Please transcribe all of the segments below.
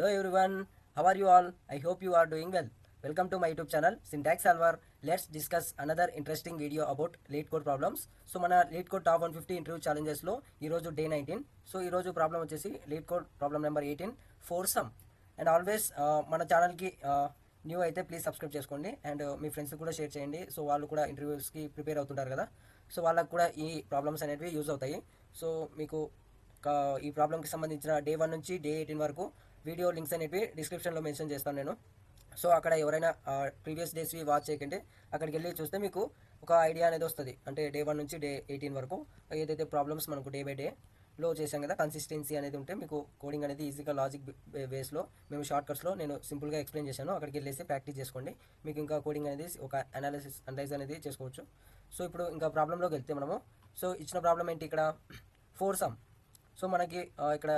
Hello everyone, how are you all? I hope you are doing well. Welcome to my YouTube channel Syntax Solver. Let's discuss another interesting video about late code problems. So మన late code top 150 interview ఛాలెంజెస్లో ఈరోజు day 19. So ఈరోజు problem వచ్చేసి late code problem number 18 four some. And always మన ఛానల్కి new అయితే please subscribe చేసుకోండి and me friends కూడా share చేయండి. సో వాళ్ళు కూడా ఇంటర్వ్యూస్కి ప్రిపేర్ అవుతుంటారు కదా, సో వాళ్ళకు కూడా ఈ ప్రాబ్లమ్స్ అనేవి యూజ్ అవుతాయి. సో మీకు ఈ ప్రాబ్లంకి సంబంధించిన డే 1 నుంచి డే 18 వరకు వీడియో లింక్స్ అనేవి డిస్క్రిప్షన్లో మెన్షన్ చేస్తాను నేను. సో అక్కడ ఎవరైనా ప్రీవియస్ డేస్వి వాచ్ చేయకండి, అక్కడికి వెళ్ళి చూస్తే మీకు ఒక ఐడియా అనేది వస్తుంది. అంటే డే 1 నుంచి డే 18 వరకు ఏదైతే ప్రాబ్లమ్స్ మనకు డే బై డేలో చేసాం కదా, కన్సిస్టెన్సీ అనేది ఉంటే మీకు కోడింగ్ అనేది ఈజీగా లాజిక్ బేస్లో మేము షార్ట్ కట్స్లో నేను సింపుల్గా ఎక్స్ప్లెయిన్ చేశాను. అక్కడికి వెళ్ళేసి ప్రాక్టీస్ చేసుకోండి, మీకు ఇంకా కోడింగ్ అనేది ఒక అనలైజ్ అనేది చేసుకోవచ్చు. సో ఇప్పుడు ఇంకా ప్రాబ్లంలోకి వెళ్తే మనము, సో ఇచ్చిన ప్రాబ్లం ఏంటి ఇక్కడ, ఫోర్ సమ్. సో మనకి ఇక్కడ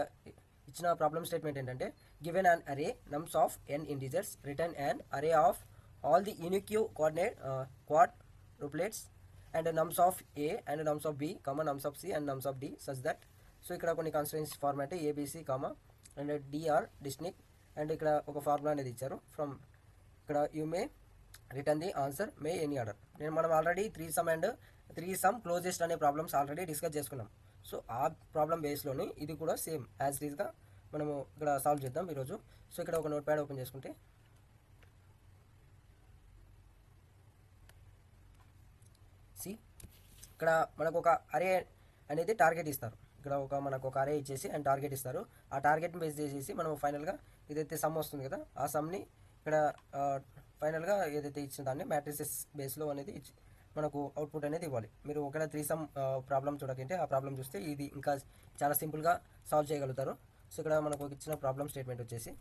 ఇచ్చిన ప్రాబ్లం స్టేట్మెంట్ ఏంటంటే, గివెన్ అన్ అరే నమ్స్ ఆఫ్ n ఇంటీజర్స్ రిటర్న్ అన్ అరే of all the unique coordinate quadruplets and నమ్స్ of a and నమ్స్ of b nums of c and నమ్స్ of d such that. So ఇక్కడ కొన్ని constituency format abc and dr distinct and ఇక్కడ ఒక formula అనేది ఇచ్చారు. From ఇక్కడ you may return the answer May any order. మనం already three some closest అనే problems already discuss చేసుకున్నాం. సో ఆ ప్రాబ్లం బేస్లోని ఇది కూడా సేమ్ యాజ్ ఇట్ ఈస్గా మనము ఇక్కడ సాల్వ్ చేద్దాం ఈరోజు. సో ఇక్కడ ఒక నోట్ ప్యాడ్ ఓపెన్ చేసుకుంటే, సి ఇక్కడ మనకు ఒక అరే అనేది టార్గెట్ ఇస్తారు. ఇక్కడ మనకు ఒక అరే ఇచ్చేసి అండ్ టార్గెట్ ఇస్తారు. ఆ టార్గెట్ని బేస్ చేసేసి మనం ఫైనల్గా ఏదైతే సమ్ వస్తుంది కదా, ఆ సమ్ని ఇక్కడ ఫైనల్గా ఏదైతే ఇచ్చిన దాన్ని మ్యాట్రిసెస్ బేస్లో అనేది మనకు అవుట్పుట్ అనేది ఇవ్వాలి. మీరు ఒకవేళ త్రీ సమ్ ప్రాబ్లం చూడకంటే ఆ ప్రాబ్లం చూస్తే ఇది ఇంకా చాలా సింపుల్గా సాల్వ్ చేయగలుగుతారు. సో ఇక్కడ మనకు ఇచ్చిన ప్రాబ్లం స్టేట్మెంట్ వచ్చేసి,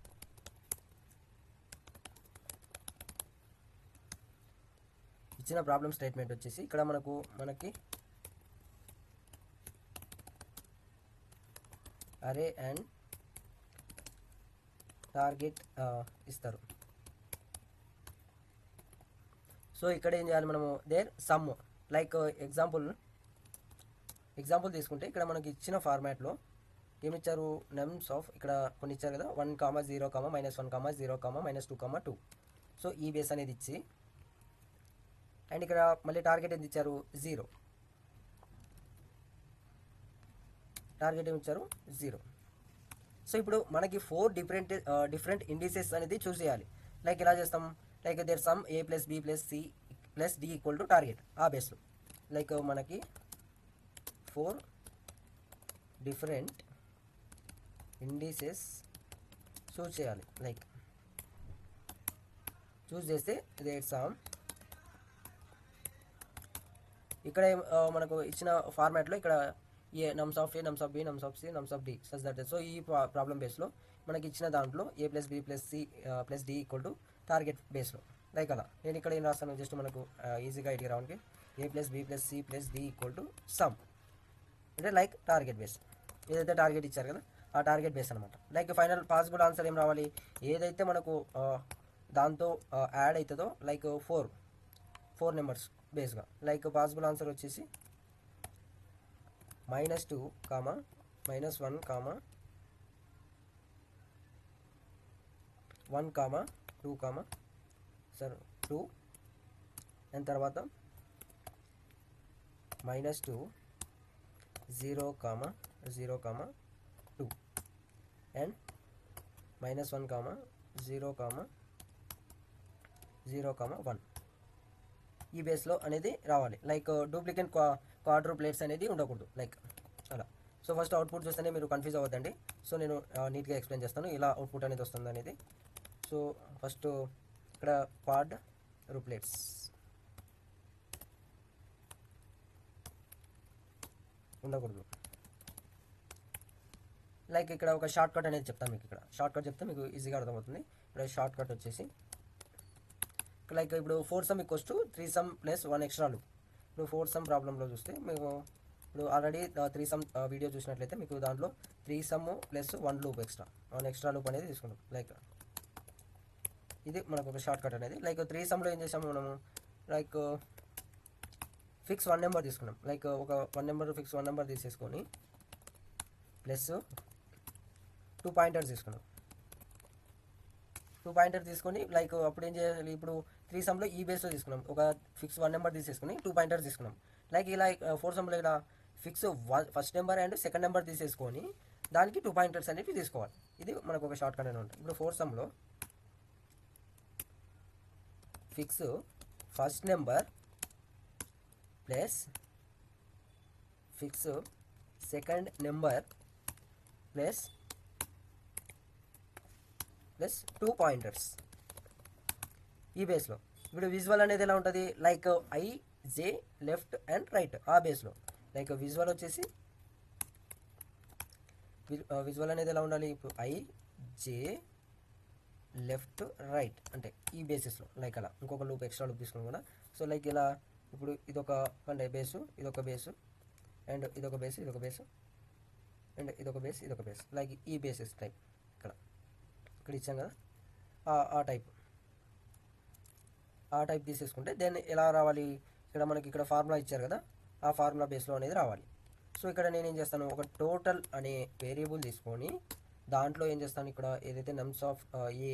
ఇక్కడ మనకి అరే అండ్ టార్గెట్ ఇస్తారు. సో ఇక్కడ ఏం చేయాలి మనము, దేర్ సమ్ లైక్ ఎగ్జాంపుల్ తీసుకుంటే ఇక్కడ మనకి ఇచ్చిన ఫార్మాట్లో ఏమిచ్చారు, నమ్స్ ఆఫ్ ఇక్కడ కొన్ని ఇచ్చారు కదా, 1, 0, -1, 0, -2, 2. సో ఈ బేస్ అనేది ఇచ్చి అండ్ ఇక్కడ మళ్ళీ టార్గెట్ ఎంత ఇచ్చారు, 0. టార్గెట్ ఏమి ఇచ్చారు, 0. సో ఇప్పుడు మనకి 4 డిఫరెంట్ ఇండిసెస్ అనేది చూస్ చేయాలి. లైక్ ఎలా చేస్తాం, like their sum a + b + c + d = target. ఆ బేస్లో లైక్ మనకి 4 డిఫరెంట్ ఇండిసెస్ చూస్ చేయాలి. లైక్ చూస్ చేస్తే దేర్ సమ్ ఇక్కడ మనకు ఇచ్చిన ఫార్మాట్లో ఇక్కడ ఏ nums of a, nums of b, nums of c, nums of d such that. So ఈ ప్రాబ్లం బేస్లో మనకి ఇచ్చిన దాంట్లో a + b + c + d = target బేస్లో. లైక్ అలా నేను ఇక్కడ ఏం రాస్తాను, జస్ట్ మనకు ఈజీగా ఐడియా రావడానికి a + b + c + d = sum, అంటే లైక్ టార్గెట్ బేస్. ఏదైతే టార్గెట్ ఇచ్చారు కదా ఆ టార్గెట్ బేస్ అనమాట. లైక్ ఫైనల్ పాసిబుల్ ఆన్సర్ ఏం రావాలి, ఏదైతే మనకు దాంతో యాడ్ అవుతుందో లైక్ ఫోర్ నెంబర్స్ బేస్గా. లైక్ పాసిబుల్ ఆన్సర్ వచ్చేసి -2, -1, -1, 2 అండ్ తర్వాత -2, 0, 0, 2 అండ్ -1, 0, 0, 1 ఈ బేస్లో అనేది రావాలి. లైక్ డూప్లికేట్ క్వాడ్రుప్లేట్స్ అనేది ఉండకూడదు, లైక్ అలా. సో ఫస్ట్ అవుట్పుట్ చూస్తేనే మీరు కన్ఫ్యూజ్ అవ్వద్దండి. సో నేను నీట్గా ఎక్స్ప్లెయిన్ చేస్తాను ఇలా అవుట్పుట్ అనేది వస్తుంది అనేది. సో ఫస్ట్ ఇక్కడ క్వాడ్రుప్లేట్స్ ఉండకూడదు. లైక్ ఇక్కడ ఒక షార్ట్ కట్ అనేది చెప్తాను మీకు. ఇక్కడ షార్ట్ కట్ చెప్తే మీకు ఈజీగా అర్థమవుతుంది. ఇక్కడ షార్ట్ కట్ వచ్చేసి లైక్ ఇప్పుడు 4 సమ్ = 3 సమ్ + 1 ఎక్స్ట్రా లూప్. ఇప్పుడు 4 సమ్ ప్రాబ్లంలో చూస్తే మీకు ఇప్పుడు ఆల్రెడీ 3 సమ్ వీడియో చూసినట్లయితే మీకు దాంట్లో 3 సమ్ + 1 లూప్ ఎక్స్ట్రా లూప్ అనేది తీసుకుంటాం. లైక్ ఇది మనకు ఒక షార్ట్ కట్ అనేది. లైక్ 3 సమ్లో ఏం చేసాము మనము, లైక్ ఫిక్స్ 1 నెంబర్ తీసుకున్నాం. లైక్ ఒక 1 నెంబర్ ఫిక్స్ 1 నెంబర్ తీసేసుకొని ప్లస్ 2 పాయింటర్స్ తీసుకున్నాం. పాయింటర్ తీసుకొని లైక్ అప్పుడు ఏం చేయాలి, ఇప్పుడు 3 సమ్లో ఈ బేస్లో తీసుకున్నాం, ఒక ఫిక్స్ 1 నెంబర్ తీసేసుకుని 2 పాయింటర్ తీసుకున్నాం. లైక్ ఇలా 4 సమ్లో ఇలా fix first number and second number తీసేసుకొని దానికి 2 పాయింటర్స్ అనేవి తీసుకోవాలి. ఇది మనకు ఒక షార్ట్ కట్ అని ఉంటుంది. ఇప్పుడు 4 సమ్లో fix first number plus fix second number plus 2 pointers ఈ బేస్లో. ఇప్పుడు విజువల్ అనేది ఎలా ఉంటుంది, like I J left and right ఆ బేస్లో. లైక్ విజువల్ వచ్చేసి విజువల్ అనేది ఎలా ఉండాలి, ఇప్పుడు ఐ జే లెఫ్ట్ రైట్ అంటే ఈ బేసిస్లో. లైక్ అలా ఇంకొక లూప్ ఎక్స్ట్రా లూప్ తీసుకున్నాం కదా. సో లైక్ ఇలా ఇప్పుడు ఇదొక అంటే బేసు, ఇదొక బేసు అండ్ ఇదొక బేసు, ఇదొక బేసు అండ్ ఇదొక బేస్, ఇదొక బేస్. లైక్ ఈ బేసిస్ టైప్ ఇక్కడ ఇచ్చాం కదా, ఆ టైప్ తీసేసుకుంటే దెన్ ఎలా రావాలి, ఇక్కడ మనకి ఇక్కడ ఫార్ములా ఇచ్చారు కదా, ఆ ఫార్ములా బేస్లో అనేది రావాలి. సో ఇక్కడ నేనేం చేస్తాను, ఒక టోటల్ అనే వేరియబుల్ తీసుకొని దాంట్లో ఏం చేస్తాను, ఇక్కడ ఏదైతే నమ్స్ ఆఫ్ ఏ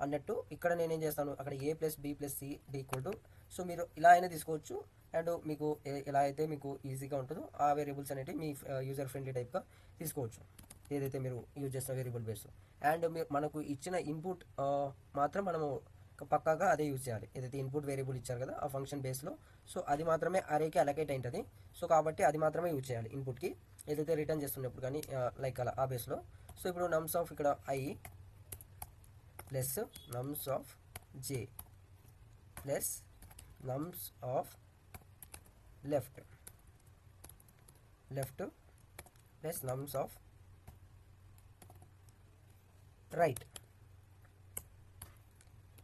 అన్నట్టు ఇక్కడ నేనేం చేస్తాను, అక్కడ A plus B plus C D equal to. So మీరు ఇలా అయినా తీసుకోవచ్చు అండ్ మీకు ఎలా అయితే మీకు ఈజీగా ఉంటుందో ఆ వేరియబుల్స్ అనేవి మీ యూజర్ ఫ్రెండ్లీ టైప్గా తీసుకోవచ్చు, ఏదైతే మీరు యూజ్ చేసిన వేరియబుల్ బేస్. అండ్ మనకు ఇచ్చిన ఇన్పుట్ మాత్రం మనము పక్కాగా అదే యూజ్ చేయాలి, ఏదైతే ఇన్పుట్ వేరియబుల్ ఇచ్చారు కదా ఆ ఫంక్షన్ బేస్లో. సో అది మాత్రమే అరేకి అలకేట్ అయింటుంది. సో కాబట్టి అది మాత్రమే యూజ్ చేయాలి ఇన్పుట్కి, ఏదైతే రిటర్న్ చేస్తున్నప్పుడు కానీ లైక్ అలా ఆ బేస్లో. సో ఇప్పుడు నమ్స్ ఆఫ్ ఇక్కడ I plus నమ్స్ of J plus నమ్స్ of left plus నమ్స్ of right.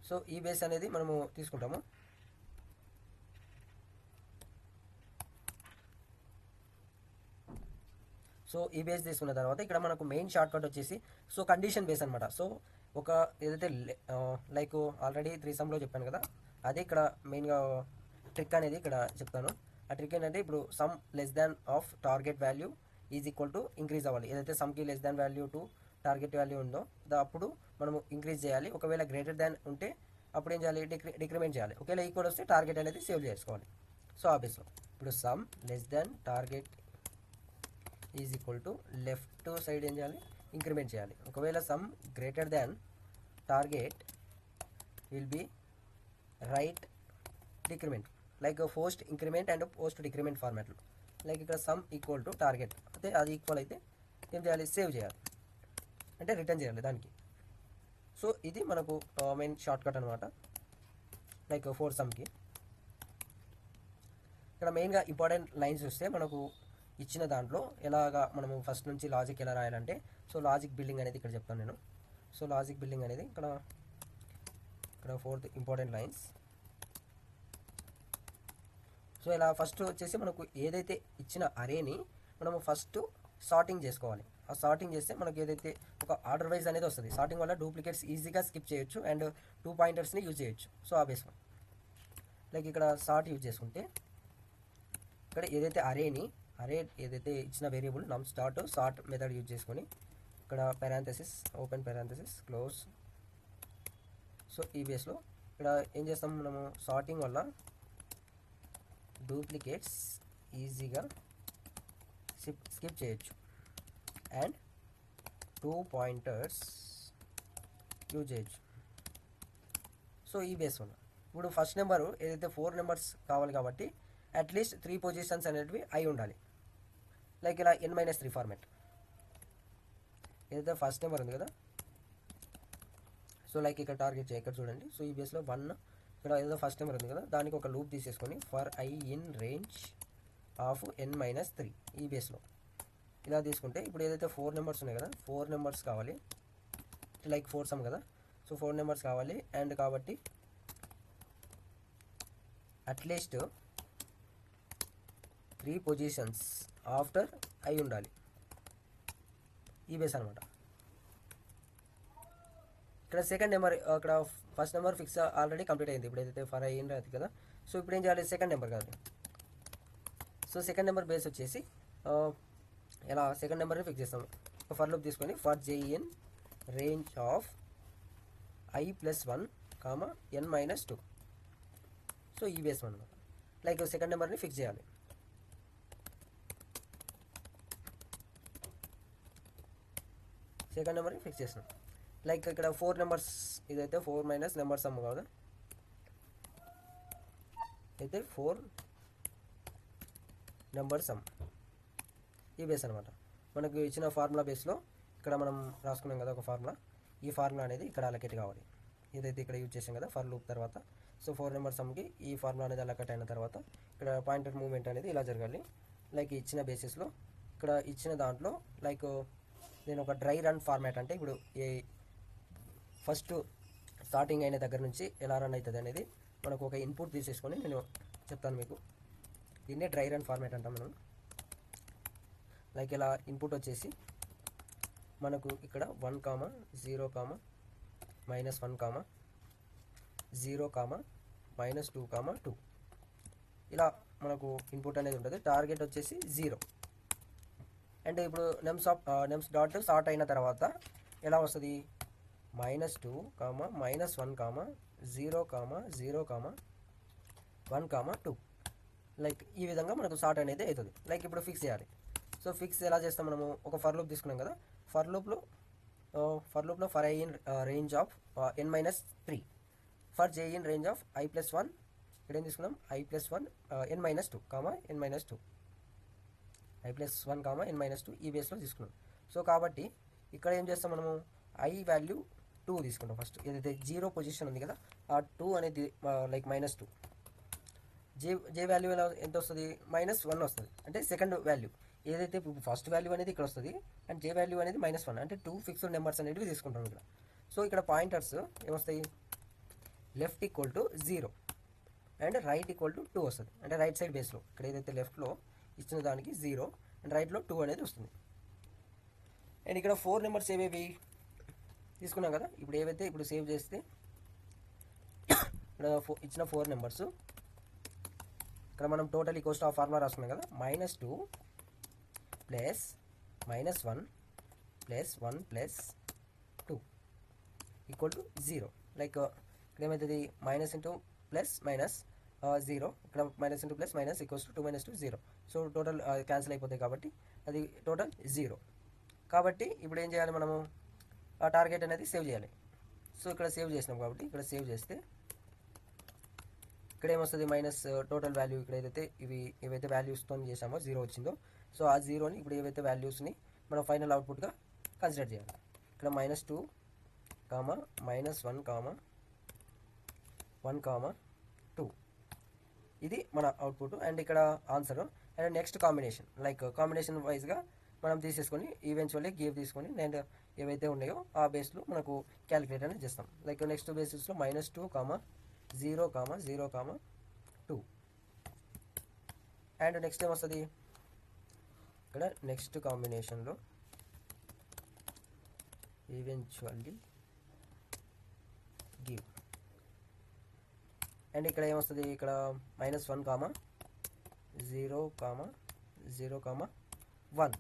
So ఈ బేస్ అనేది మనము తీసుకుంటాము. సో ఈ బేస్ తీసుకున్న తర్వాత ఇక్కడ మనకు మెయిన్ షార్ట్ కట్ వచ్చేసి సో కండిషన్ బేస్ అనమాట. సో ఒక ఏదైతే లైక్ ఆల్రెడీ 3 సమ్లో చెప్పాను కదా, అదే ఇక్కడ మెయిన్గా ట్రిక్ అనేది ఇక్కడ చెప్తాను. ఆ ట్రిక్ ఏంటంటే ఇప్పుడు sum less than of target value is equal to increase అవ్వాలి. ఏదైతే సమ్కి less than value to target value ఉందో అప్పుడు మనము ఇంక్రీజ్ చేయాలి. ఒకవేళ గ్రేటర్ దాన్ ఉంటే అప్పుడు ఏం చేయాలి, డిక్రిమెంట్ చేయాలి. ఒకవేళ ఈక్వల్ వస్తే టార్గెట్ అనేది సేవ్ చేసుకోవాలి. సో ఆ బేస్లో ఇప్పుడు sum less than target is equal to left side ఏం చేయాలి, ఇంక్రిమెంట్ చేయాలి. ఒకవేళ some greater than target will be right decrement, like post increment and post decrement ఫార్మాట్లో. లైక్ ఇక్కడ సమ్ ఈక్వల్ టు టార్గెట్ అయితే అది ఈక్వల్ అయితే ఏం చేయాలి, సేవ్ చేయాలి అంటే రిటర్న్ చేయాలి దానికి. సో ఇది మనకు మెయిన్ షార్ట్ కట్ అనమాట, లైక్ 4 సమ్కి. ఇక్కడ మెయిన్గా ఇంపార్టెంట్ లైన్స్ చూస్తే మనకు ఇచ్చిన దాంట్లో ఎలాగా మనము ఫస్ట్ నుంచి లాజిక్ ఎలా రాయాలంటే, సో లాజిక్ బిల్డింగ్ అనేది ఇక్కడ చెప్తాను నేను. సో లాజిక్ బిల్డింగ్ అనేది ఇక్కడ 4th ఇంపార్టెంట్ లైన్స్. సో ఇలా ఫస్ట్ వచ్చేసి మనకు ఏదైతే ఇచ్చిన అరేని మనము ఫస్ట్ సార్టింగ్ చేసుకోవాలి. ఆ సార్టింగ్ చేస్తే మనకు ఏదైతే ఒక ఆర్డర్ వైజ్ అనేది వస్తుంది. సార్టింగ్ వల్ల డూప్లికేట్స్ ఈజీగా స్కిప్ చేయొచ్చు అండ్ 2 పాయింటర్స్ని యూజ్ చేయొచ్చు. సో ఆ బేస్లో లైక్ ఇక్కడ సార్ట్ యూజ్ చేసుకుంటే ఇక్కడ ఏదైతే అరే ఏదైతే ఇచ్చిన వేరియబుల్ నమ్ స్టార్ట్ సార్ట్ మెథడ్ యూజ్ చేసుకొని ఇక్కడ parenthesis open parenthesis close. So ఈ బేస్లో ఇక్కడ ఏం చేస్తాం, మనము సార్టింగ్ వల్ల డూప్లికేట్స్ ఈజీగా స్కిప్ చేయొచ్చు అండ్ 2 పాయింటర్స్ యూజ్ చేయొచ్చు. సో ఈ బేస్ వల్ల ఇప్పుడు ఫస్ట్ నెంబరు ఏదైతే 4 నెంబర్స్ కావాలి కాబట్టి అట్లీస్ట్ 3 పొజిషన్స్ అనేటివి అయి ఉండాలి. లైక్ ఇలా n-3 ఫార్మాట్. ఏదైతే ఫస్ట్ నెంబర్ ఉంది కదా, సో లైక్ ఇక్కడ టార్గెట్ చేయ ఇక్కడ చూడండి. సో ఈ బేస్లో 1 ఇక్కడ ఏదో ఫస్ట్ నెంబర్ ఉంది కదా, దానికి ఒక లూప్ తీసేసుకొని for I in range of n-3 ఈ బేస్లో ఇలా తీసుకుంటే ఇప్పుడు ఏదైతే 4 నెంబర్స్ ఉన్నాయి కదా, 4 నెంబర్స్ కావాలి, లైక్ 4 సమ్ కదా. సో 4 నెంబర్స్ కావాలి అండ్ కాబట్టి అట్లీస్ట్ 3 పొజిషన్స్ ఆఫ్టర్ అయి ఉండాలి ఈ బేస్ అనమాట. ఇక్కడ సెకండ్ నెంబర్ అక్కడ first number fix already complete అయింది. ఇప్పుడు ఏదైతే ఫర్ అయ్యి రాదు కదా, సో ఇప్పుడు ఏం చేయాలి, సెకండ్ నెంబర్ కాదు. సో సెకండ్ నెంబర్ బేస్ వచ్చేసి ఎలా సెకండ్ నెంబర్ని ఫిక్స్ చేస్తాము. ఫర్ లూప్ తీసుకొని for j in range of i+1 comma n-2. So ఈ బేస్ అనమాట. లైక్ సెకండ్ నెంబర్ని ఫిక్స్ చేయాలి. సెకండ్ నెంబర్ని ఫిక్స్ చేసినాం. లైక్ ఇక్కడ 4 నెంబర్స్, ఇదైతే 4 మైనస్ నెంబర్ సమ్ కాదు, అయితే 4 నెంబర్ సమ్ ఈ బేస్ అనమాట. మనకు ఇచ్చిన ఫార్ములా బేస్లో ఇక్కడ మనం రాసుకున్నాం కదా ఒక ఫార్ములా, ఈ ఫార్ములా అనేది ఇక్కడ అలొకేట్ కావాలి. ఏదైతే ఇక్కడ యూజ్ చేసాం కదా ఫర్ లూప్ తర్వాత. సో 4 నెంబర్ సమ్కి ఈ ఫార్ములా అనేది అలొకేట్ అయిన తర్వాత ఇక్కడ పాయింటర్ మూవ్మెంట్ అనేది ఇలా జరగాలి. లైక్ ఇచ్చిన బేసిస్లో ఇక్కడ ఇచ్చిన దాంట్లో లైక్ నేను ఒక డ్రై రన్ ఫార్మాట్, అంటే ఇప్పుడు ఏ ఫస్ట్ స్టార్టింగ్ అయిన దగ్గర నుంచి ఎలా రన్ అవుతుంది అనేది మనకు ఒక ఇన్పుట్ తీసేసుకొని నేను చెప్తాను మీకు. దీన్నే డ్రై రన్ ఫార్మాట్ అంటాం మనం. లైక్ ఇలా ఇన్పుట్ వచ్చేసి మనకు ఇక్కడ 1, 0, -1, 0, -2, 2 ఇలా మనకు ఇన్పుట్ అనేది ఉంటుంది. టార్గెట్ వచ్చేసి 0. అండ్ ఇప్పుడు నెమ్స్ డాట్ స్టార్ట్ అయిన తర్వాత ఎలా వస్తుంది, -2, -1, 0, 0, 1, 2. లైక్ ఈ విధంగా మనకు స్టార్ట్ అనేది అవుతుంది. లైక్ ఇప్పుడు ఫిక్స్ చేయాలి. సో ఫిక్స్ ఎలా చేస్తాం, మనము ఒక ఫర్ లూప్ తీసుకున్నాం కదా, ఫర్ లూప్లో for i in range of n-3, for j in range of i+1, ఇక్కడ ఏం తీసుకున్నాం i+1 n-2, n-2, i+1, n-2 ఈ బేస్లో తీసుకున్నాం. సో కాబట్టి ఇక్కడ ఏం చేస్తాం, మనము i వాల్యూ 2 తీసుకుంటాం. ఫస్ట్ ఏదైతే 0 పొజిషన్ ఉంది కదా, ఆ 2 అనేది లైక్ -2. j వాల్యూ ఎంత వస్తుంది, -1 వస్తుంది. అంటే సెకండ్ వాల్యూ ఏదైతే ఫస్ట్ వాల్యూ అనేది ఇక్కడ వస్తుంది, అండ్ j వాల్యూ అనేది -1, అంటే 2 ఫిక్స్డ్ నెంబర్స్ అనేవి తీసుకుంటాం ఇక్కడ. సో ఇక్కడ పాయింటర్స్ ఏమొస్తాయి, left equal to 0 and right equal to 2 వస్తుంది. అంటే రైట్ సైడ్ బేస్లో ఇక్కడ ఏదైతే లెఫ్ట్లో ఇచ్చిన దానికి 0 అండ్ రైట్లో 2 అనేది వస్తుంది. అండ్ ఇక్కడ 4 నెంబర్స్ ఏవేవి తీసుకున్నాం కదా, ఇప్పుడు ఏవైతే ఇప్పుడు సేవ్ చేస్తే ఇక్కడ ఇచ్చిన 4 నెంబర్స్ ఇక్కడ మనం టోటల్ ఈక్వల్స్ టు ఆ ఫార్ములా రాసుకున్నాం కదా, -2 plus -1 plus 1 plus 2 equal to 0. Like ఇక్కడ ఏమవుతుంది, మైనస్ ఇంటూ ప్లస్ మైనస్ 0, ఇక్కడ minus into plus minus equals to 2 - 2 0. So total cancel అయిపోతాయి కాబట్టి అది టోటల్ 0. కాబట్టి ఇప్పుడు ఏం చేయాలి, మనము ఆ టార్గెట్ అనేది సేవ్ చేయాలి. సో ఇక్కడ సేవ్ చేసినాం కాబట్టి ఇక్కడ సేవ్ చేస్తే ఇక్కడ ఏమొస్తుంది, మైనస్ టోటల్ వాల్యూ ఇక్కడ ఏవైతే వాల్యూస్తో చేసామో 0 వచ్చిందో, సో ఆ 0ని ఇప్పుడు ఏవైతే వాల్యూస్ని మనం ఫైనల్ అవుట్పుట్గా కన్సిడర్ చేయాలి. ఇక్కడ -2, -1, 1, 2 ఇది మన అవుట్పుట్. అండ్ ఇక్కడ answer. And next combination, like combination వైజ్గా మనం తీసేసుకొని ఈవెన్చువల్లీ గేవ్ తీసుకొని అండ్ ఏవైతే ఉన్నాయో ఆ బేస్లో మనకు క్యాలిక్యులేట్ అనేది చేస్తాం. లైక్ నెక్స్ట్ బేసిస్లో -2, 0, 0, 2. అండ్ నెక్స్ట్ ఏమొస్తుంది, ఇక్కడ నెక్స్ట్ కాంబినేషన్లో ఈవెన్చువల్లీ గివ్. అండ్ ఇక్కడ ఏమొస్తుంది, ఇక్కడ -1, 0, 0, 1.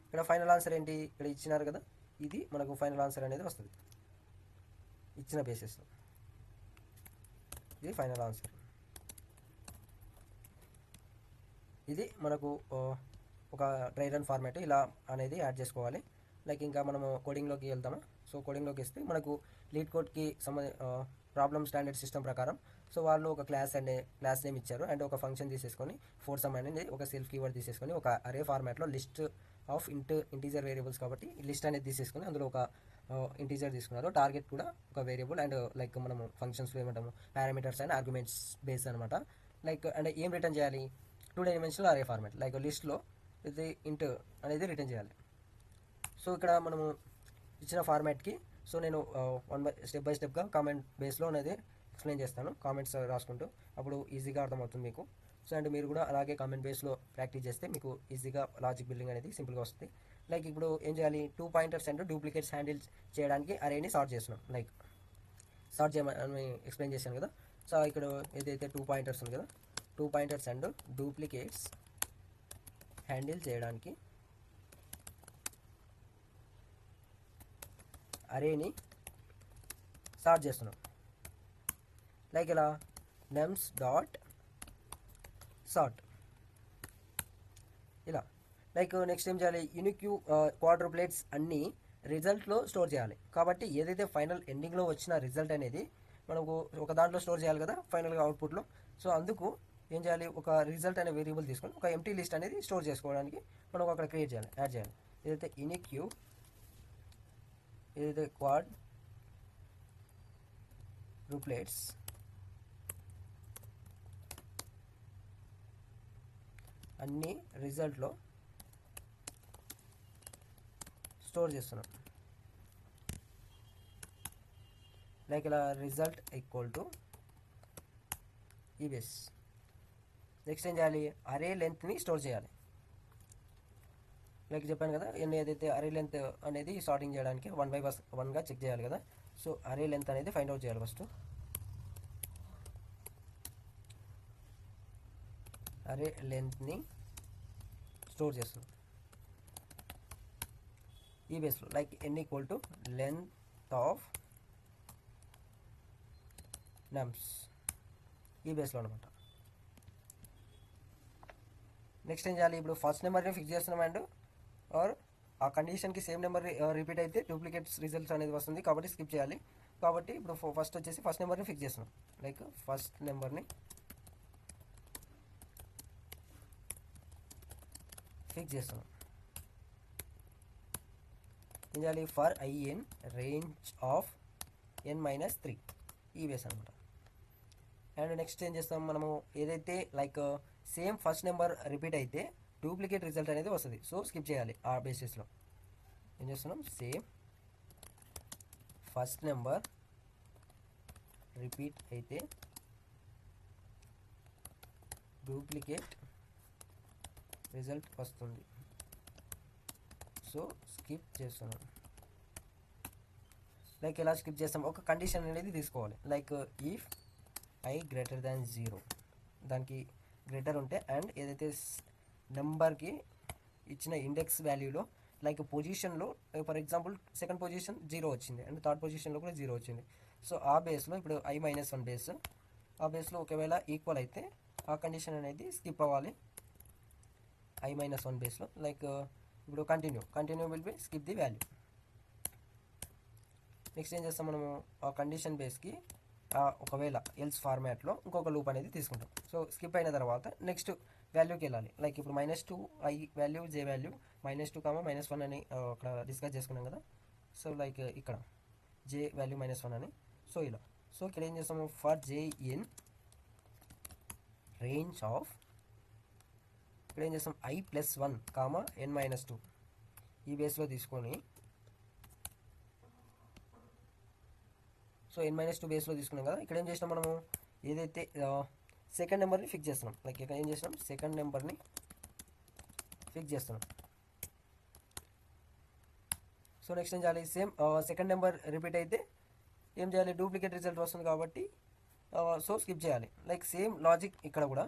ఇక్కడ ఫైనల్ ఆన్సర్ ఏంటి, ఇక్కడ ఇచ్చినారు కదా, ఇది మనకు ఫైనల్ ఆన్సర్ అనేది వస్తుంది ఇచ్చిన బేసిస్లో. ఇది ఫైనల్ ఆన్సర్. ఇది మనకు ఒక డ్రై రన్ ఫార్మాట్ ఇలా అనేది యాడ్ చేసుకోవాలి. లైక్ ఇంకా మనము కోడింగ్లోకి వెళ్తాము. సో కోడింగ్లోకి వస్తే మనకు లీడ్ కోడ్కి ప్రాబ్లమ్ స్టాండర్డ్ సిస్టమ్ ప్రకారం సో వాళ్ళు ఒక క్లాస్ నేమ్ ఇచ్చారు అండ్ ఒక ఫంక్షన్ తీసేసుకొని ఫోర్ సమ్ అనేది ఒక సెల్ఫ్ కీవర్డ్ తీసేసుకొని ఒక అరే ఫార్మాట్లో లిస్ట్ ఆఫ్ ఇంటీజర్ వేరియబుల్స్ కాబట్టి లిస్ట్ అనేది తీసేసుకొని అందులో ఒక ఇంటీజర్ తీసుకున్నారు. టార్గెట్ కూడా ఒక వేరియబుల్ అండ్ లైక్ మనము ఫంక్షన్స్లో ఏమంటాము పారామీటర్స్ అండ్ ఆర్గ్యుమెంట్స్ బేస్ అనమాట. లైక్ అండ్ ఏం రిటర్న్ చేయాలి, 2 డైమెన్షనల్ అరే ఫార్మాట్ లైక్ లిస్ట్లో ఇది ఇంట్ అనేది రిటర్న్ చేయాలి. సో ఇక్కడ మనము ఇచ్చిన ఫార్మాట్కి సో నేను స్టెప్ బై స్టెప్గా కామెంట్ బేస్లో అనేది ఎక్స్ప్లెయిన్ చేస్తాను, కామెంట్స్ రాసుకుంటూ, అప్పుడు ఈజీగా అర్థమవుతుంది మీకు. సో అండ్ మీరు కూడా అలాగే కామెంట్ బేస్లో ప్రాక్టీస్ చేస్తే మీకు ఈజీగా లాజిక్ బిల్డింగ్ అనేది సింపుల్గా వస్తుంది. లైక్ ఇప్పుడు ఏం చేయాలి, 2 పాయింటర్స్ అండ్ డూప్లికేట్స్ హ్యాండిల్ చేయడానికి అరేని సార్ట్ చేస్తున్నాం. లైక్ సార్ట్ చేయమని ఎక్స్ప్లెయిన్ చేశాను కదా. సో ఇక్కడ ఏదైతే 2 పాయింటర్స్ ఉంది కదా, 2 పాయింటర్స్ అండ్ డూప్లికేట్స్ హ్యాండిల్ చేయడానికి అరేని స్టార్ట్ చేస్తున్నాం. లైక్ ఇలా నెమ్స్ డాట్ సార్ట్ ఇలా. లైక్ నెక్స్ట్ ఏం చేయాలి, యూనిక్యూ క్వాడ్రూప్లెట్స్ అన్నీ రిజల్ట్లో స్టోర్ చేయాలి. కాబట్టి ఏదైతే ఫైనల్ ఎండింగ్లో వచ్చిన రిజల్ట్ అనేది మనకు ఒక దాంట్లో స్టోర్ చేయాలి కదా ఫైనల్గా అవుట్పుట్లో. సో అందుకు ఏం చేయాలి, ఒక రిజల్ట్ అనే వేరియబుల్ తీసుకొని ఒక ఎంటీ లిస్ట్ అనేది స్టోర్ చేసుకోవడానికి మనం అక్కడ క్రియేట్ చేయాలి, యాడ్ చేయాలి. ఏదైతే యూనిక్యూ, ఏదైతే క్వాడ్ రూప్లెట్స్ అన్ని రిజల్ట్లో స్టోర్ చేస్తున్నాం. లైక్ ఇలా రిజల్ట్ ఈక్వల్ టు ఈబేస్. నెక్స్ట్ ఏం చేయాలి, అరే లెంత్ని స్టోర్ చేయాలి. లైక్ చెప్పాను కదా, ఏదైతే అరే లెంత్ అనేది సార్టింగ్ చేయడానికి 1/1గా చెక్ చేయాలి కదా. సో అరే లెంత్ అనేది ఫైండ్ అవుట్ చేయాలి ఫస్ట్. అరే లెంత్ని స్టోర్ చేస్తాం ఈ బేస్లో. Like n equal to length of nums ఈ బేస్లో అనమాట. నెక్స్ట్ ఏం చేయాలి, ఇప్పుడు ఫస్ట్ నెంబర్ని ఫిక్స్ చేస్తున్నాం అండ్ ఆర్ ఆ కండిషన్కి సేమ్ నెంబర్ రిపీట్ అయితే డూప్లికేట్స్ రిజల్ట్స్ అనేది వస్తుంది, కాబట్టి స్కిప్ చేయాలి. కాబట్టి ఇప్పుడు ఫస్ట్ వచ్చేసి ఫస్ట్ నెంబర్ని ఫిక్స్ చేస్తున్నాం. లైక్ ఫస్ట్ నెంబర్ని ఫిక్స్ చేస్తున్నాం. ఏం చేయాలి, for I in range of n-3 ఈ బేస్ అనమాట. అండ్ నెక్స్ట్ ఏం చేస్తాం మనము, ఏదైతే like same first number repeat అయితే డూప్లికేట్ రిజల్ట్ అనేది వస్తుంది. సో స్కిప్ చేయాలి. ఆ బేసిస్లో ఏం చేస్తున్నాం, సేమ్ ఫస్ట్ నెంబర్ రిపీట్ అయితే డూప్లికేట్ రిజల్ట్ వస్తుంది. సో స్కిప్ చేస్తున్నాం. లైక్ ఎలా స్కిప్ చేస్తాం, ఒక కండిషన్ అనేది తీసుకోవాలి. Like if i greater than 0 దానికి గ్రేటర్ ఉంటే అండ్ ఏదైతే నెంబర్కి ఇచ్చిన ఇండెక్స్ వాల్యూలో లైక్ పొజిషన్లో ఫర్ ఎగ్జాంపుల్ సెకండ్ పొజిషన్ 0 వచ్చింది అండ్ థర్డ్ పొజిషన్లో కూడా 0 వచ్చింది. సో ఆ బేస్లో ఇప్పుడు i-1 బేస్, ఆ బేస్లో ఒకవేళ ఈక్వల్ అయితే ఆ కండిషన్ అనేది స్కిప్ అవ్వాలి i-1 బేస్లో. లైక్ ఇప్పుడు continue will be skip the value. Next ఏం చేస్తాం మనము, ఆ కండిషన్ బేస్కి ఒకవేళ ఎల్స్ ఫార్మాట్లో ఇంకొక లూప్ అనేది తీసుకుంటాం. సో స్కిప్ అయిన తర్వాత నెక్స్ట్ వాల్యూకి వెళ్ళాలి. లైక్ ఇప్పుడు -2 i వాల్యూ j వాల్యూ -2, -1 అని అక్కడ డిస్కస్ చేసుకున్నాం కదా. సో లైక్ ఇక్కడ j వాల్యూ -1 అని. సో ఇలా. సో ఇక్కడ ఏం చేస్తాము, for j in range of, ఇక్కడ ఏం చేస్తాం i+1, n-2 ఈ బేస్లో తీసుకొని, సో n-2 బేస్లో తీసుకున్నాం కదా. ఇక్కడ ఏం చేసినాం మనము, ఏదైతే సెకండ్ నెంబర్ని ఫిక్స్ చేస్తున్నాం. లైక్ ఇక్కడ ఏం చేసినాం, సెకండ్ నెంబర్ని ఫిక్స్ చేస్తున్నాం. సో నెక్స్ట్ ఏం చేయాలి, సేమ్ సెకండ్ నెంబర్ రిపీట్ అయితే ఏం చేయాలి, డూప్లికేట్ రిజల్ట్ వస్తుంది కాబట్టి సో స్కిప్ చేయాలి. లైక్ సేమ్ లాజిక్ ఇక్కడ కూడా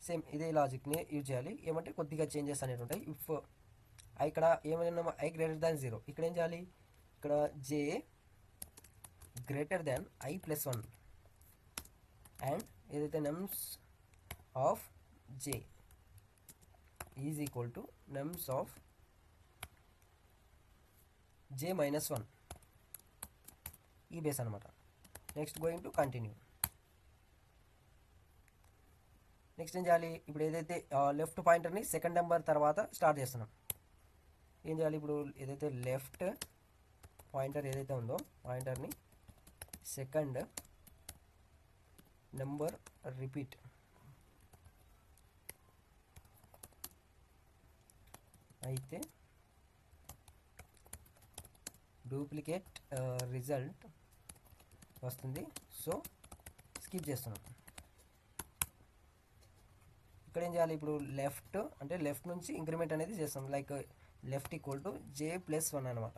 సేమ్ ఇదే లాజిక్ని యూజ్ చేయాలి. ఏమంటే కొద్దిగా చేంజెస్ అనేవి ఉంటాయి. ఇఫ్ ఇక్కడ ఏమైనా i గ్రేటర్ దాన్ 0, ఇక్కడ ఏం చేయాలి, ఇక్కడ j greater than i+1 and ఏదైతే నమ్స్ of j is equal to nums of j-1 ఈ బేస్ అనమాట. Next going to continue. Next ఏం చేయాలి, ఇప్పుడు ఏదైతే లెఫ్ట్ పాయింటర్ని సెకండ్ నెంబర్ తర్వాత స్టార్ట్ చేస్తున్నాం. ఏం చేయాలి, ఇప్పుడు ఏదైతే లెఫ్ట్ పాయింటర్ ఏదైతే ఉందో పాయింటర్ని సెకండ్ నెంబర్ రిపీట్ అయితే డూప్లికేట్ రిజల్ట్ వస్తుంది. సో స్కిప్ చేస్తున్నాం. ఇక్కడ ఏం చేయాలి, ఇప్పుడు లెఫ్ట్ అంటే లెఫ్ట్ నుంచి ఇంక్రిమెంట్ అనేది చేస్తాం. Like left equal to j+1 అనమాట.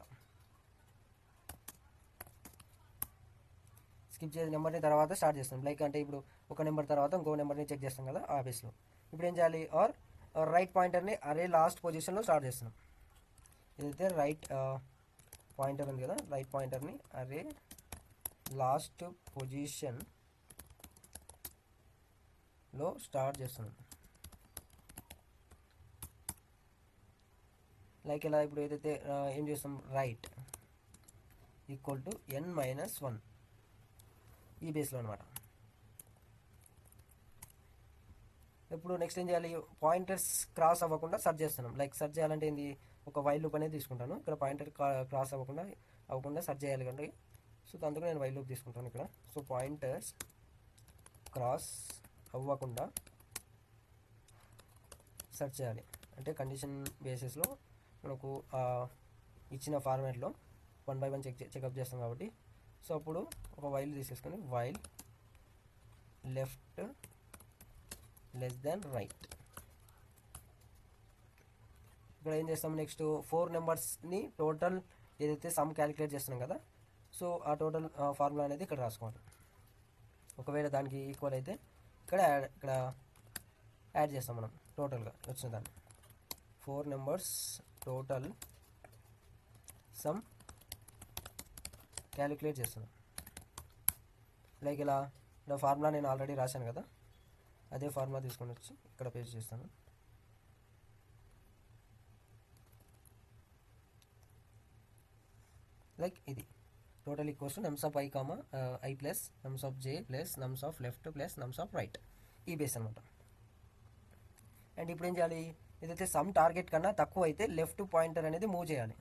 స్కిప్ చేసే నెంబర్ని తర్వాత స్టార్ట్ చేస్తాం. లైక్ అంటే ఇప్పుడు ఒక నెంబర్ తర్వాత ఇంకో నెంబర్ని చెక్ చేస్తాం కదా ఆ బేస్లో. ఇప్పుడు ఏం చేయాలి, ఆర్ రైట్ పాయింటర్ని అరే లాస్ట్ పొజిషన్లో స్టార్ట్ చేస్తున్నాం. ఏదైతే రైట్ పాయింటర్ ఉంది కదా, రైట్ పాయింటర్ని అరే లాస్ట్ పొజిషన్లో స్టార్ట్ చేస్తున్నాం. లైక్ ఇలా ఇప్పుడు ఏదైతే ఏం చేస్తాం, రైట్ ఈక్వల్ టు n-1 ఈ బేస్లో అనమాట. ఇప్పుడు నెక్స్ట్ ఏం చేయాలి, పాయింటర్స్ క్రాస్ అవ్వకుండా సెర్చ్ చేస్తున్నాం. లైక్ సెర్చ్ చేయాలంటే ఏంది, ఒక వైల్ లూప్ అనేది తీసుకుంటాను. ఇక్కడ పాయింటర్ క్రాస్ అవ్వకుండా సెర్చ్ చేయాలి కండి. సో అందుకు నేను వైల్ లూప్ తీసుకుంటాను ఇక్కడ. సో పాయింటర్స్ క్రాస్ అవ్వకుండా సెర్చ్ చేయాలి అంటే కండిషన్ బేసిస్లో మనకు ఇచ్చిన ఫార్మాట్లో 1 by 1 చెకప్ చేస్తాం కాబట్టి. సో అప్పుడు ఒక వైల్ తీసేసుకొని while left less than right. ఇక్కడ ఏం చేస్తాం, నెక్స్ట్ 4 నెంబర్స్ని టోటల్ ఏదైతే సమ్ క్యాలిక్యులేట్ చేస్తున్నాం కదా, సో ఆ టోటల్ ఫార్ములా అనేది ఇక్కడ రాసుకోవాలి. ఒకవేళ దానికి ఈక్వల్ అయితే ఇక్కడ యాడ్ చేస్తాం మనం టోటల్గా వచ్చిన దాన్ని. 4 నెంబర్స్ టోటల్ సమ్ క్యాలిక్యులేట్ చేస్తున్నాం. లైక్ ఇలా ఫార్ములా నేను ఆల్రెడీ రాశాను కదా, అదే ఫార్ములా తీసుకొని వచ్చి ఇక్కడ పేస్ట్ చేస్తాను. లైక్ ఇది total equals to nums of i comma i plus నమ్స్ of j plus నమ్స్ of left plus నమ్స్ of right, ఈ బేస్ అనమాట. అండ్ ఇప్పుడు ఏం చేయాలి, ఏదైతే సమ్ టార్గెట్ కన్నా తక్కువ అయితే లెఫ్ట్ పాయింటర్ అనేది మూవ్ చేయాలి.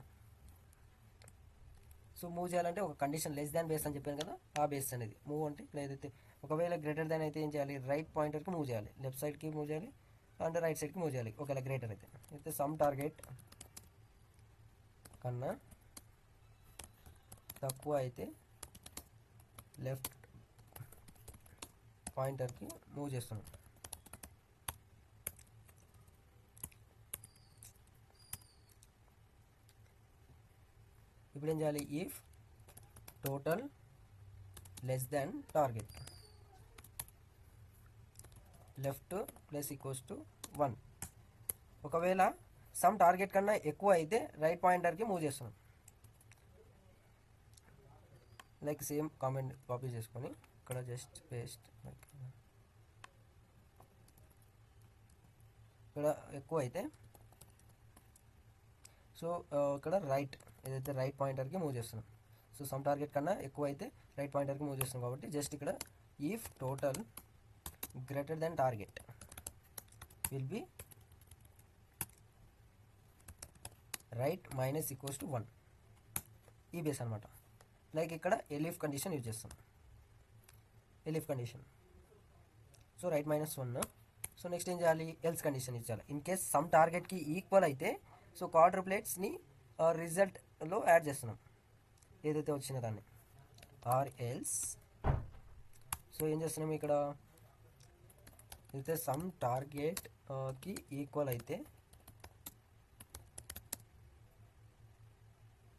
సో మూవ్ చేయాలంటే ఒక కండిషన్ లెస్ దాన్ బేస్ అని చెప్పాను కదా, ఆ బేస్ అనేది మూవ్ అంటే ఇక్కడ ఏదైతే ఒకవేళ గ్రేటర్ దాన్ అయితే ఏం చేయాలి, రైట్ పాయింటర్కి మూవ్ చేయాలి, లెఫ్ట్ సైడ్కి మూవ్ చేయాలి అండ్ రైట్ సైడ్కి మూవ్ చేయాలి. ఒకవేళ గ్రేటర్ అయితే సమ్ టార్గెట్ కన్నా తక్కువ అయితే లెఫ్ట్ పాయింటర్కి మూవ్ చేస్తున్నాం. ఇప్పుడు ఏం చేయాలి, if total less than target left plus equals to 1. ఒకవేళ సమ్ టార్గెట్ కన్నా ఎక్కువ అయితే రైట్ పాయింటర్కి మూవ్ చేస్తున్నాం. లైక్ సేమ్ కామెంట్ కాపీ చేసుకొని ఇక్కడ జస్ట్ పేస్ట్, ఇక్కడ ఎక్కువ అయితే సో ఇక్కడ రైట్ ఏదైతే రైట్ పాయింటర్కి మూవ్ చేస్తున్నాం. సో సమ్ టార్గెట్ కన్నా ఎక్కువ అయితే రైట్ పాయింటర్కి మూవ్ చేస్తున్నాం కాబట్టి జస్ట్ ఇక్కడ if total greater than target will be right minus equals to 1, ఈ బేస్ అనమాట. లైక్ ఇక్కడ ఎలిఫ్ కండిషన్ యూజ్ చేస్తాం, elif condition. So right -1. So next ఏం చేయాలి, ఎల్స్ కండిషన్ ఇచ్చాలి. ఇన్ కేస్ సమ్ టార్గెట్కి ఈక్వల్ అయితే సో క్వాడ్రుప్లెట్స్ని రిజల్ట్లో యాడ్ చేస్తున్నాం ఏదైతే వచ్చిన దాన్ని, ఆర్ ఎల్స్. సో ఏం చేస్తున్నాం ఇక్కడ, అయితే సమ్ టార్గెట్కి ఈక్వల్ అయితే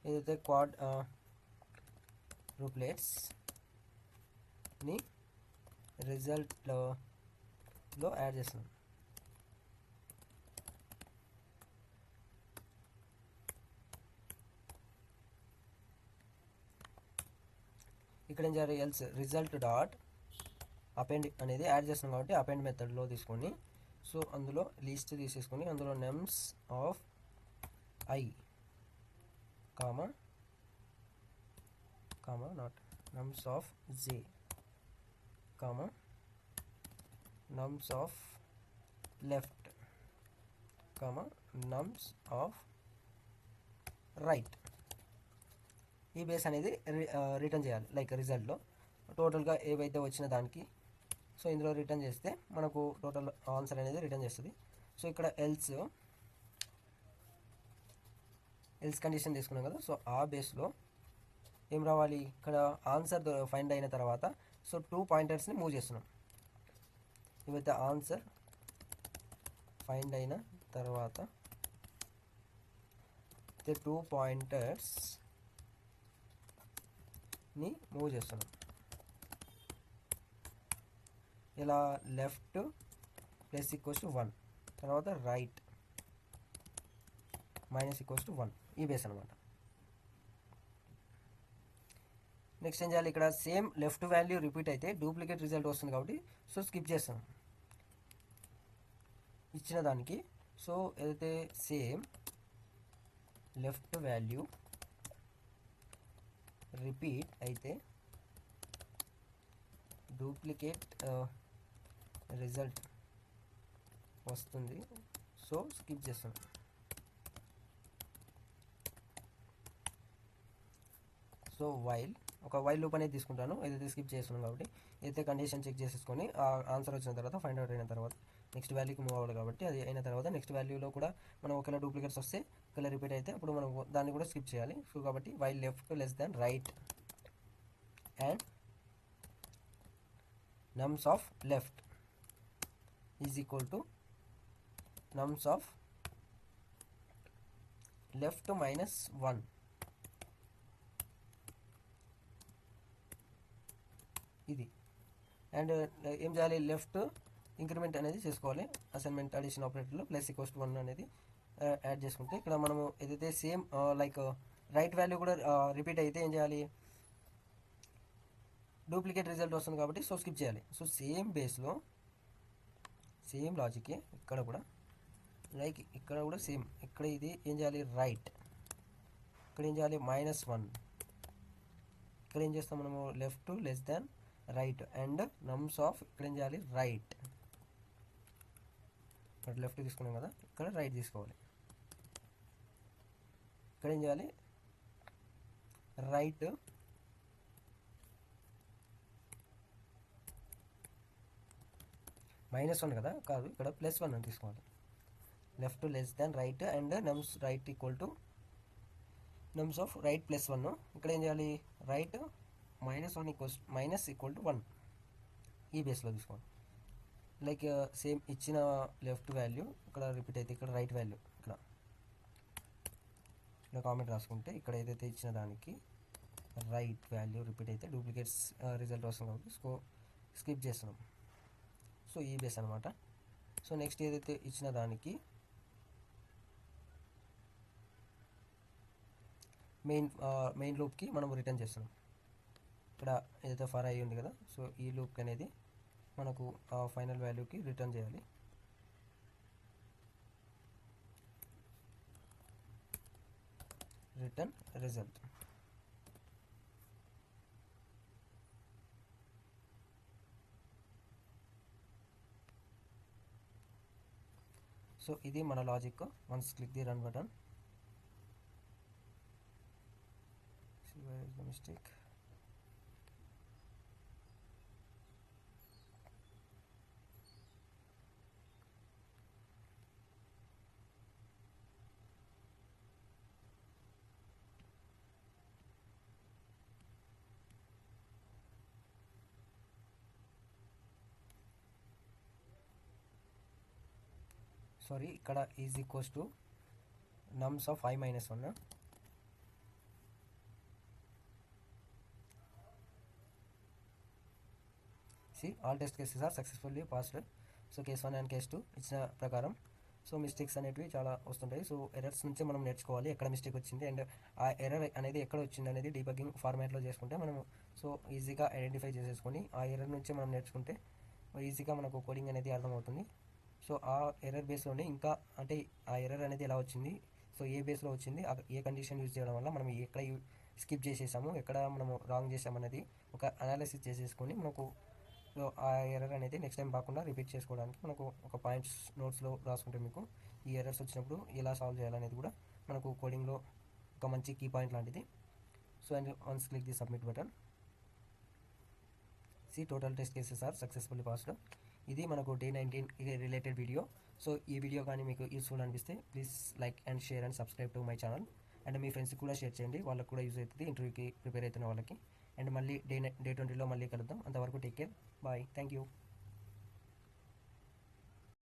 ఏదైతే క్వాడ్రుప్లెట్స్ని రిజల్ట్లో యాడ్ చేస్తున్నాం. ఇక్కడ ఏం చేయాలి, ఎల్స్ రిజల్ట్ డాట్ అపెండ్ అనేది యాడ్ చేస్తున్నాం కాబట్టి అపెండ్ మెథడ్లో తీసుకొని సో అందులో లిస్ట్ తీసేసుకొని అందులో nums of i comma not nums of j comma nums of left comma nums of right, ఈ బేస్ అనేది రిటర్న్ చేయాలి. లైక్ రిజల్ట్లో టోటల్గా ఏవైతే వచ్చిన దానికి సో ఇందులో రిటర్న్ చేస్తే మనకు టోటల్ ఆన్సర్ అనేది రిటర్న్ చేస్తుంది. సో ఇక్కడ ఎల్స్ కండిషన్ తీసుకున్నాం కదా, సో ఆ బేస్లో ఏం రావాలి, ఇక్కడ ఆన్సర్ ఫైండ్ అయిన తర్వాత సో 2 పాయింటర్స్ని మూవ్ చేస్తున్నాం. ఇవైతే ఆన్సర్ ఫైండ్ అయిన తర్వాత 2 పాయింటర్స్ని మూవ్ చేస్తున్నాం. ఇలా లెఫ్ట్ ప్లస్ ఈక్వల్స్ టు 1 తర్వాత రైట్ మైనస్ ఈక్వల్స్ టు 1, ఈ బేస్ అనమాట. నెక్స్ట్ ఏం చేయాలి, ఇక్కడ సేమ్ లెఫ్ట్ వాల్యూ రిపీట్ అయితే డూప్లికేట్ రిజల్ట్ వస్తుంది కాబట్టి సో స్కిప్ చేస్తాం ఇచ్చిన దానికి. సో ఏదైతే సేమ్ లెఫ్ట్ వాల్యూ రిపీట్ అయితే డూప్లికేట్ రిజల్ట్ వస్తుంది, సో స్కిప్ చేస్తాం. సో ఒక వైల్ లూప్ అనేది తీసుకుంటాను, ఏదైతే స్కిప్ చేస్తున్నాం కాబట్టి. ఏదైతే కండిషన్ చెక్ చేసేసుకొని ఆ ఆన్సర్ వచ్చిన తర్వాత ఫైండ్ అవుట్ అయిన తర్వాత నెక్స్ట్ వాల్యూకి మూవ్ అవ్వాలి కాబట్టి అది అయిన తర్వాత నెక్స్ట్ వాల్యూలో కూడా మనం ఒకవేళ డూప్లికేట్స్ వస్తే ఒకవేళ రిపీట్ అయితే అప్పుడు మనం దాన్ని కూడా స్కిప్ చేయాలి. సో కాబట్టి while left less than right and nums of left is equal to nums of left minus 1. ఇది అండ్ ఏం చేయాలి, లెఫ్ట్ ఇంక్రిమెంట్ అనేది చేసుకోవాలి. అసైన్మెంట్ అడిషన్ ఆపరేటర్లో ప్లస్ ఈక్వల్స్ టు 1 అనేది యాడ్ చేసుకుంటే ఇక్కడ మనము ఏదైతే సేమ్ లైక్ రైట్ వాల్యూ కూడా రిపీట్ అయితే ఏం చేయాలి, డూప్లికేట్ రిజల్ట్ వస్తుంది కాబట్టి సో స్కిప్ చేయాలి. సో సేమ్ బేస్లో సేమ్ లాజికే ఇక్కడ కూడా, లైక్ ఇక్కడ కూడా సేమ్, ఇక్కడ ఇది ఏం చేయాలి రైట్, ఇక్కడ ఏం చేయాలి -1, ఇక్కడ ఏం చేస్తాం మనము left less than right and నమ్స్ of ఇక్కడ ఏం చేయాలి రైట్, ఇక్కడ లెఫ్ట్ తీసుకున్నాం కదా ఇక్కడ రైట్ తీసుకోవాలి. ఇక్కడ ఏం చేయాలి రైట్ -1 కదా, కాదు ఇక్కడ +1 అని తీసుకోవాలి. Left less than right and నమ్స్ right equal to nums of right +1. ఇక్కడ ఏం చేయాలి రైట్ -1 ఈక్వల్ టు 1 ఈ బేస్లో తీసుకోవాలి. లైక్ సేమ్ ఇచ్చిన లెఫ్ట్ వాల్యూ ఇక్కడ రిపీట్ అయితే ఇక్కడ రైట్ వాల్యూ ఇక్కడ కామెంట్ రాసుకుంటే ఇక్కడ ఏదైతే ఇచ్చిన దానికి రైట్ వాల్యూ రిపీట్ అయితే డూప్లికేట్స్ రిజల్ట్ వస్తుంది కాబట్టి స్కిప్ చేస్తున్నాం. సో ఈ బేస్ అనమాట. సో నెక్స్ట్ ఏదైతే ఇచ్చిన దానికి మెయిన్ లూప్కి మనం రిటర్న్ చేస్తున్నాం. ఇక్కడ ఏదైతే ఫర్ అయ్యి ఉంది కదా, సో ఈ లూప్ అనేది మనకు ఫైనల్ వాల్యూకి రిటర్న్ చేయాలి. Return result. సో ఇది మన logic. Once click the run button. See where is the mistake. Sorry, ఇక్కడ is equals to nums of i - 1. See all test cases are successfully passed. So case 1 and case 2 ఇచ్చిన ప్రకారం so mistakes అనేటివి చాలా వస్తుంటాయి. So errors నుంచి మనం నేర్చుకోవాలి ఎక్కడ మిస్టేక్ వచ్చింది అండ్ ఆ ఎర్రర్ అనేది ఎక్కడ వచ్చింది అనేది డీబగ్గింగ్ ఫార్మాట్లో చేసుకుంటే మనము సో ఈజీగా ఐడెంటిఫై చేసేసుకొని ఆ ఎర్రర్ నుంచి మనం నేర్చుకుంటే ఈజీగా మనకు కోడింగ్ అనేది అర్థమవుతుంది. సో ఆ ఎర్రర్ బేస్లోనే ఇంకా అంటే ఆ ఎర్రర్ అనేది ఎలా వచ్చింది, సో ఏ బేస్లో వచ్చింది, ఏ కండిషన్ యూజ్ చేయడం వల్ల మనం ఎక్కడ స్కిప్ చేసేసాము, ఎక్కడ మనము రాంగ్ చేసామనేది ఒక అనాలిసిస్ చేసేసుకొని మనకు ఆ ఎర్రర్ అనేది నెక్స్ట్ టైం కాకుండా రిపీట్ చేసుకోవడానికి మనకు ఒక పాయింట్స్ నోట్స్లో రాసుకుంటే మీకు ఈ ఎర్రర్స్ వచ్చినప్పుడు ఎలా సాల్వ్ చేయాలనేది కూడా మనకు కోడింగ్లో ఒక మంచి కీ పాయింట్ లాంటిది. So and once click the submit button. See total test cases are successfully passed. ఇది మనకు డే 19 రిలేటెడ్ వీడియో. సో ఈ వీడియో కానీ మీకు యూస్ఫుల్ అనిపిస్తే please like and share and subscribe to my channel. And మీ ఫ్రెండ్స్కి కూడా షేర్ చేయండి, వాళ్ళకి కూడా యూజ్ అవుతుంది ఇంటర్వ్యూకి ప్రిపేర్ అవుతున్న వాళ్ళకి. అండ్ మళ్ళీ డే 20లో మళ్ళీ కలుద్దాం. అంతవరకు take care, bye, thank you.